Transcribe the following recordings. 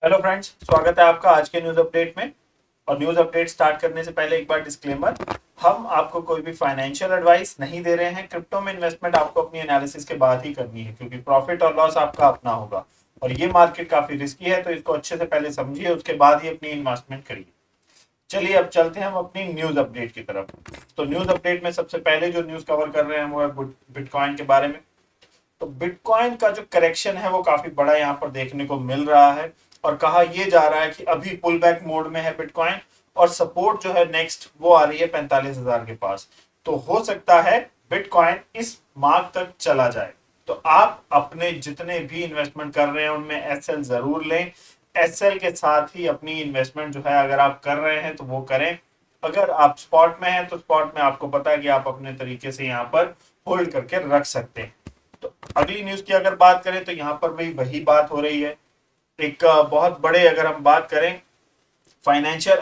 Hello friends, स्वागत है आपका आज के न्यूज अपडेट में। और न्यूज अपडेट स्टार्ट करने से पहले एक बार डिस्क्लेमर। हम आपको कोई भी फाइनेंशियल एडवाइस नहीं दे रहे हैं। क्रिप्टो में इन्वेस्टमेंट आपको अपनी एनालिसिस के बाद ही करनी है, क्योंकि प्रॉफिट और लॉस आपका अपना होगा। और ये मार्केट काफी रिस्की है, तो इसको अच्छे से पहले समझिए, उसके बाद ही अपनी इन्वेस्टमेंट करिए। चलिए अब चलते हैं हम अपनी न्यूज अपडेट की तरफ। तो न्यूज अपडेट में सबसे पहले जो न्यूज कवर कर रहे हैं वो है बिटकॉइन के बारे में। तो बिटकॉइन का जो करेक्शन है वो काफी बड़ा यहाँ पर देखने को मिल रहा है। और कहा यह जा रहा है कि अभी पुल बैक मोड में है बिटकॉइन। और सपोर्ट जो है नेक्स्ट वो आ रही है 45,000 के पास। तो हो सकता है बिटकॉइन इस मार्क तक चला जाए। तो आप अपने जितने भी इन्वेस्टमेंट कर रहे हैं उनमें एसएल जरूर लें। एसएल के साथ ही अपनी इन्वेस्टमेंट जो है अगर आप कर रहे हैं तो वो करें। अगर आप स्पॉट में हैं तो स्पॉट में आपको पता है कि आप अपने तरीके से यहाँ पर होल्ड करके रख सकते हैं। तो अगली न्यूज की अगर बात करें तो यहाँ पर भी वही बात हो रही है। एक बहुत बड़े अगर हम बात करें फाइनेंशियल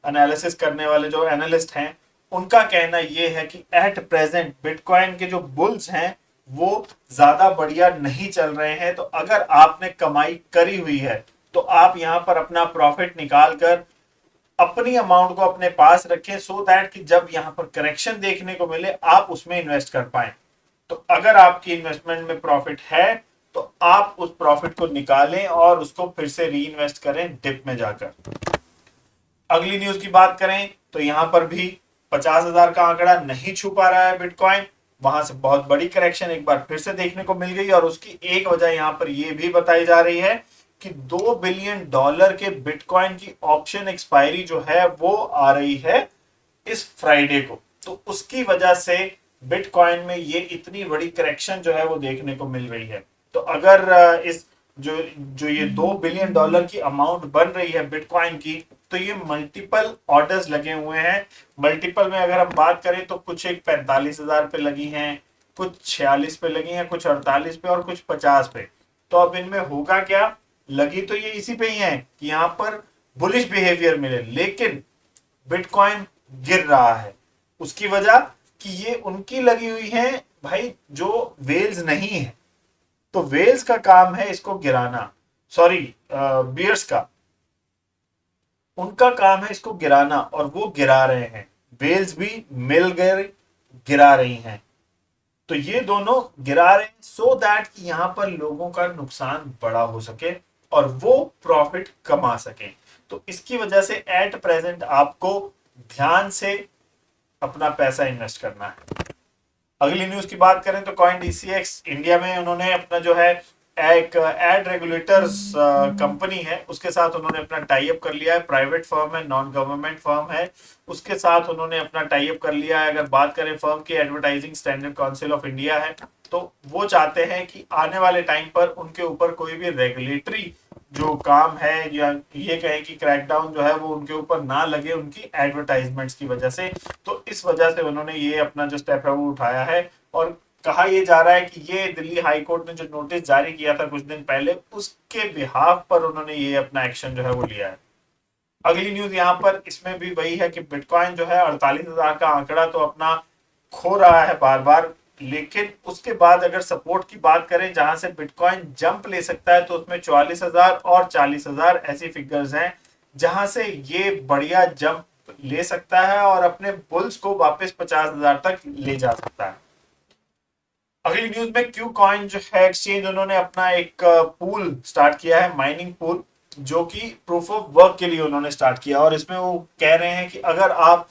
एनालिसिस करने वाले जो एनालिस्ट हैं, उनका कहना यह है कि एट प्रेजेंट बिटकॉइन के जो बुल्स हैं वो ज्यादा बढ़िया नहीं चल रहे हैं। तो अगर आपने कमाई करी हुई है तो आप यहां पर अपना प्रॉफिट निकाल कर अपनी अमाउंट को अपने पास रखें, सो दैट कि जब यहां पर करेक्शन देखने को मिले आप उसमें इन्वेस्ट कर पाए। तो अगर आपकी इन्वेस्टमेंट में प्रॉफिट है तो आप उस प्रॉफिट को निकालें और उसको फिर से री इन्वेस्ट करें डिप में जाकर। अगली न्यूज की बात करें तो यहां पर भी 50,000 का आंकड़ा नहीं छू पा रहा है बिटकॉइन। वहां से बहुत बड़ी करेक्शन एक बार फिर से देखने को मिल गई, और उसकी एक वजह यहां पर यह भी बताई जा रही है कि $2 बिलियन के बिटकॉइन की ऑप्शन एक्सपायरी जो है वो आ रही है इस फ्राइडे को। तो उसकी वजह से बिटकॉइन में ये इतनी बड़ी करेक्शन जो है वो देखने को मिल रही है। तो अगर इस जो जो ये $2 बिलियन की अमाउंट बन रही है बिटकॉइन की, तो ये मल्टीपल ऑर्डर्स लगे हुए हैं। मल्टीपल में अगर हम बात करें तो कुछ एक 45,000 पे लगी हैं, कुछ 46 पे लगी हैं, कुछ 48 पे और कुछ 50 पे। तो अब इनमें होगा क्या? लगी तो ये इसी पे ही है कि यहाँ पर बुलिश बिहेवियर मिले, लेकिन बिटकॉइन गिर रहा है। उसकी वजह कि ये उनकी लगी हुई है भाई जो वेल्स नहीं है। तो वेल्स का काम है इसको गिराना। सॉरी, बियर्स का, उनका काम है इसको गिराना और वो गिरा रहे हैं। वेल्स भी मिल गए गिरा रही हैं। तो ये दोनों गिरा रहे हैं सो दैट कि यहां पर लोगों का नुकसान बड़ा हो सके और वो प्रॉफिट कमा सके। तो इसकी वजह से एट प्रेजेंट आपको ध्यान से अपना पैसा इन्वेस्ट करना है। अगली न्यूज की बात करें तो कॉइन डीसीएक्स इंडिया में उन्होंने अपना जो है एक एड रेगुलेटर्स कंपनी है उसके साथ उन्होंने अपना टाई अप कर लिया है। प्राइवेट फर्म है, नॉन गवर्नमेंट फर्म है, उसके साथ उन्होंने अपना टाई अप कर लिया है। अगर बात करें फर्म की, advertising standard council of India है। तो वो चाहते हैं कि आने वाले टाइम पर उनके ऊपर कोई भी रेगुलेटरी जो काम है या ये कहें कि क्रैकडाउन जो है वो उनके ऊपर ना लगे उनकी एडवर्टाइजमेंट्स की वजह से। तो इस वजह से उन्होंने ये अपना जो स्टेप है वो उठाया है। और कहा यह जा रहा है कि ये दिल्ली हाई कोर्ट ने जो नोटिस जारी किया था कुछ दिन पहले, उसके बिहाफ पर उन्होंने ये अपना एक्शन जो है वो लिया है। अगली न्यूज यहाँ पर इसमें भी वही है कि बिटकॉइन जो है 48,000 का आंकड़ा तो अपना खो रहा है बार बार। लेकिन उसके बाद अगर सपोर्ट की बात करें जहां से बिटकॉइन जंप ले सकता है, तो उसमें 44,000 और 40,000 ऐसी फिगर्स हैं जहां से ये बढ़िया जंप ले सकता है और अपने बुल्स को वापस 50,000 तक ले जा सकता है। अगली न्यूज में क्यू कॉइन जो है एक्सचेंज, उन्होंने अपना एक पूल स्टार्ट किया है, माइनिंग पूल, जो कि प्रूफ ऑफ वर्क के लिए उन्होंने स्टार्ट किया। और इसमें वो कह रहे हैं कि अगर आप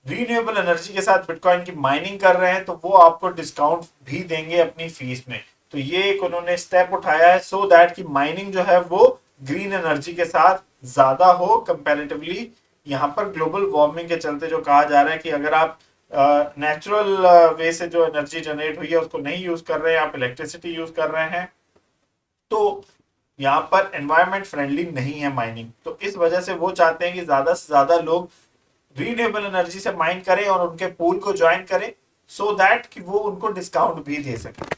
रीन्यूएबल एनर्जी के साथ बिटकॉइन की माइनिंग कर रहे हैं तो वो आपको डिस्काउंट भी देंगे अपनी फीस में। तो ये एक उन्होंने स्टेप उठाया है सो दैट कि माइनिंग जो है वो ग्रीन एनर्जी के साथ ज्यादा हो कंपैरेटिवली। यहाँ पर ग्लोबल वार्मिंग के चलते जो कहा जा रहा है कि अगर आप नेचुरल वे से जो एनर्जी जनरेट हुई है उसको नहीं यूज कर रहे हैं, आप इलेक्ट्रिसिटी यूज कर रहे हैं, तो यहाँ पर एनवायरमेंट फ्रेंडली नहीं है माइनिंग। तो इस वजह से वो चाहते हैं कि ज्यादा से ज्यादा लोग रीन्यूएबल एनर्जी से माइन करें और उनके पूल को ज्वाइन करें, सो दैट कि वो उनको डिस्काउंट भी दे सके।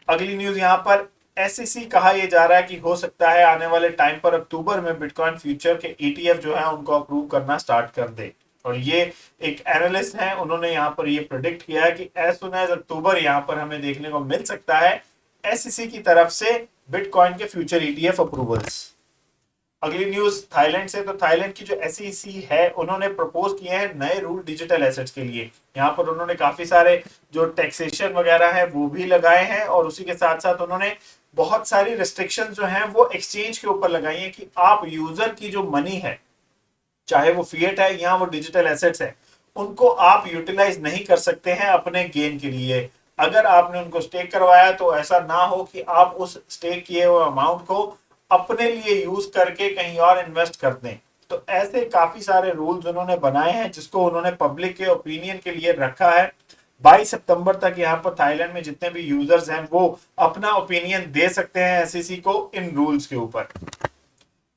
अगली न्यूज यहाँ पर एसईसी कहा यह जा रहा है कि हो सकता है आने वाले टाइम पर अक्टूबर में बिटकॉइन फ्यूचर के ईटीएफ जो है उनको अप्रूव करना स्टार्ट कर दे। और ये एक एनालिस्ट है, उन्होंने यहाँ पर ये प्रेडिक्ट किया है कि एज सुन एज अक्टूबर यहाँ पर हमें देखने को मिल सकता है एसईसी की तरफ से बिटकॉइन के फ्यूचर ईटीएफ अप्रूवल्स। अगली न्यूज थाईलैंड से। तो थाईलैंड की जो एसईसी है उन्होंने प्रपोज किए हैं नए रूल डिजिटल एसेट्स के लिए। यहाँ पर उन्होंने काफी सारे जो टैक्सेशन वगैरह है वो भी लगाए हैं, और उसी के साथ साथ उन्होंने बहुत सारी रिस्ट्रिक्शन जो हैं वो एक्सचेंज के ऊपर लगाई है कि आप यूजर की जो मनी है, चाहे वो फिएट है या वो डिजिटल एसेट्स है, उनको आप यूटिलाइज नहीं कर सकते हैं अपने गेन के लिए। अगर आपने उनको स्टेक करवाया तो ऐसा ना हो कि आप उस स्टेक किए हुए अमाउंट को अपने लिए यूज करके कहीं और इन्वेस्ट कर दें। तो ऐसे काफी सारे रूल्स उन्होंने बनाए हैं जिसको उन्होंने पब्लिक के ओपिनियन के लिए रखा है। 22 सितंबर तक यहाँ पर थाईलैंड में जितने भी यूजर्स हैं वो अपना ओपिनियन दे सकते हैं एसईसी को इन रूल्स के ऊपर।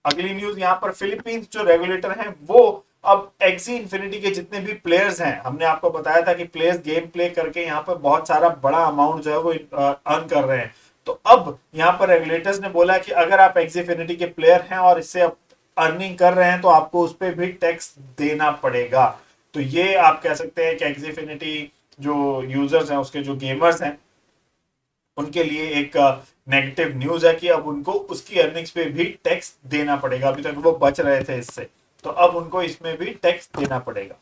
अगली न्यूज यहाँ पर फिलीपींस जो रेगुलेटर हैं वो अब एक्सी इन्फिनिटी के जितने भी प्लेयर्स हैं, हमने आपको बताया था कि प्लेयर्स गेम प्ले करके यहाँ पर बहुत सारा बड़ा अमाउंट जो है वो अर्न कर रहे हैं। तो अब यहाँ पर रेगुलेटर्स ने बोला कि अगर आप एक्सी इन्फिनिटी के प्लेयर हैं और इससे अर्निंग कर रहे हैं तो आपको उस पर भी टैक्स देना पड़ेगा। तो ये आप कह सकते हैं कि एक्सी इन्फिनिटी जो यूजर्स हैं, उसके जो गेमर्स हैं, उनके लिए एक नेगेटिव न्यूज है कि अब उनको उसकी अर्निंग्स पे भी टैक्स देना पड़ेगा। अभी तक वो बच रहे थे इससे, तो अब उनको इसमें भी टैक्स देना पड़ेगा।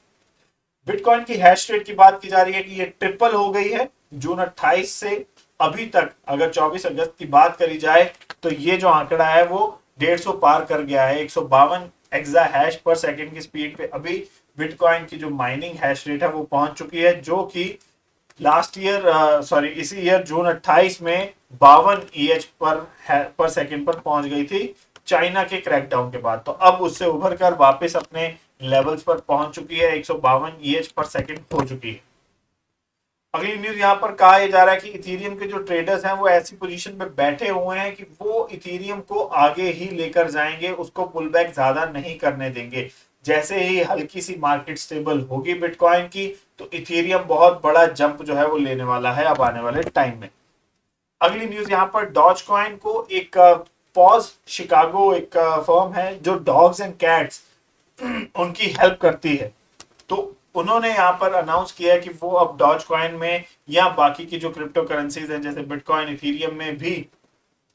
बिटकॉइन की हैश रेट की बात की जा रही है कि ये ट्रिपल हो गई है जून 28 से अभी तक। अगर 24 अगस्त की बात करी जाए तो ये जो आंकड़ा है वो 150 पार कर गया है। 152 एक्सा हैश पर सेकंड की स्पीड पे अभी बिटकॉइन की जो माइनिंग हैश रेट है वो पहुंच चुकी है, जो कि लास्ट ईयर इसी ईयर जून 28 में 52 ईएच पर सेकंड पर पहुंच गई थी चाइना के क्रैकडाउन के बाद। तो अब उससे उभर कर वापस अपने लेवल्स पर पहुंच चुकी है, 152 ईएच पर सेकंड हो चुकी है। अगली न्यूज यहाँ पर कहा जा रहा है कि इथेरियम के जो ट्रेडर्स हैं वो ऐसी पोजीशन में बैठे हुए हैं कि वो इथेरियम को आगे ही लेकर जाएंगे, उसको पुल बैक ज्यादा नहीं करने देंगे। जैसे ही हल्की सी मार्केट स्टेबल होगी बिटकॉइन की, तो इथेरियम बहुत बड़ा जंप जो है वो लेने वाला है अब आने वाले टाइम में। अगली न्यूज यहाँ पर डॉज कॉइन को एक पॉज शिकागो एक फर्म है जो डॉग्स एंड कैट्स उनकी हेल्प करती है, तो उन्होंने यहाँ पर अनाउंस किया है कि वो अब डॉज कॉइन में या बाकी की जो क्रिप्टो करेंसीज हैं जैसे बिटकॉइन इथेरियम में भी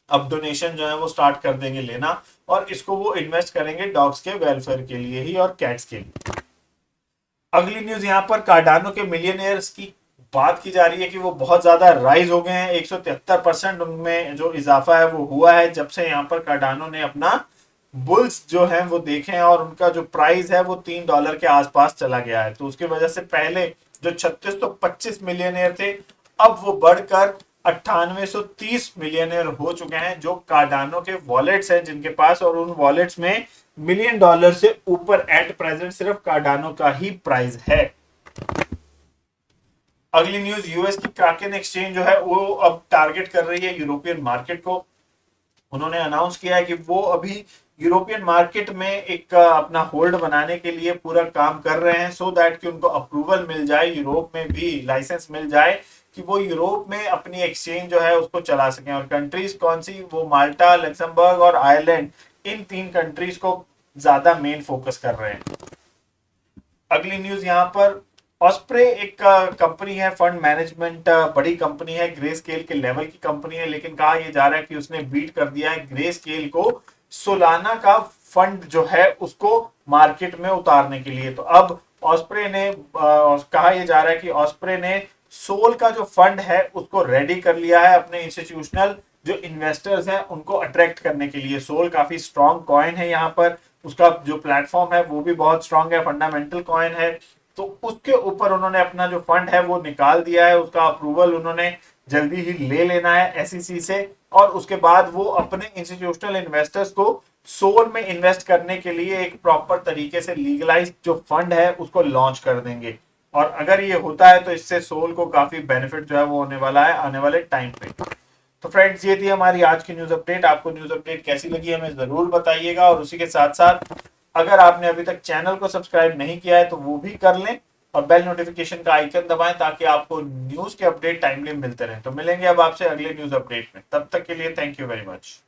अब डोनेशन जो है वो स्टार्ट कर देंगे लेना, और इसको वो इन्वेस्ट करेंगे डॉग्स के वेलफेयर के लिए ही और कैट्स के लिए। अगली न्यूज यहाँ पर कार्डानो के मिलियनियर्स की बात की जा रही है कि वो बहुत ज्यादा राइज हो गए हैं। 173% उनमें जो इजाफा है वो हुआ है जब से यहाँ पर कार्डानो ने अपना बुल्स जो है वो देखे हैं, और उनका जो प्राइस है वो $3 के आसपास चला गया है। तो उसकी वजह से पहले जो 3625 मिलियनियर थे अब वो बढ़कर 9830 मिलियनियर हो चुके हैं जो कार्डानो के वॉलेट्स हैं जिनके पास, और उन वॉलेट्स में $1 मिलियन से ऊपर एट प्रेजेंट सिर्फ कार्डानो का ही प्राइस है। अगली न्यूज यूएस की क्राकेन एक्सचेंज जो है वो अब टारगेट कर रही है यूरोपियन मार्केट को। उन्होंने अनाउंस किया है कि वो अभी यूरोपियन मार्केट में एक अपना होल्ड बनाने के लिए पूरा काम कर रहे हैं, सो दैट कि उनको अप्रूवल मिल जाए, यूरोप में भी लाइसेंस मिल जाए कि वो यूरोप में अपनी एक्सचेंज जो है उसको चला सकें। और कंट्रीज कौन सी, वो माल्टा, लक्समबर्ग और आयरलैंड, इन 3 कंट्रीज को ज्यादा मेन फोकस कर रहे हैं। अगली न्यूज यहाँ पर ऑस्प्रे एक कंपनी है फंड मैनेजमेंट, बड़ी कंपनी है, ग्रे स्केल के लेवल की कंपनी है, लेकिन कहा यह जा रहा है कि उसने बीट कर दिया है ग्रे स्केल को सोलाना का फंड जो है उसको मार्केट में उतारने के लिए। तो अब ऑस्प्रे ने कहा यह जा रहा है कि ऑस्प्रे ने सोल का जो फंड है उसको रेडी कर लिया है अपने इंस्टीट्यूशनल जो इन्वेस्टर्स हैं उनको अट्रैक्ट करने के लिए। सोल काफी स्ट्रॉन्ग कॉइन है, यहाँ पर उसका जो प्लेटफॉर्म है वो भी बहुत स्ट्रॉन्ग है, फंडामेंटल कॉइन है। तो उसके ऊपर उन्होंने अपना जो फंड है वो निकाल दिया है, उसका अप्रूवल उन्होंने जल्दी ही ले लेना है एसईसी से, और उसके बाद वो अपने इंस्टीट्यूशनल इन्वेस्टर्स को सोल में इन्वेस्ट करने के लिए एक प्रॉपर तरीके से लीगलाइज जो फंड है उसको लॉन्च कर देंगे। और अगर ये होता है तो इससे सोल को काफी बेनिफिट जो है वो होने वाला है आने वाले टाइम पे। तो फ्रेंड्स ये थी हमारी आज की न्यूज अपडेट। आपको न्यूज अपडेट कैसी लगी हमें जरूर बताइएगा, और उसी के साथ साथ अगर आपने अभी तक चैनल को सब्सक्राइब नहीं किया है तो वो भी कर लें, और बेल नोटिफिकेशन का आइकन दबाएं ताकि आपको न्यूज के अपडेट टाइमली मिलते रहे। तो मिलेंगे अब आपसे अगले न्यूज अपडेट में, तब तक के लिए थैंक यू वेरी मच।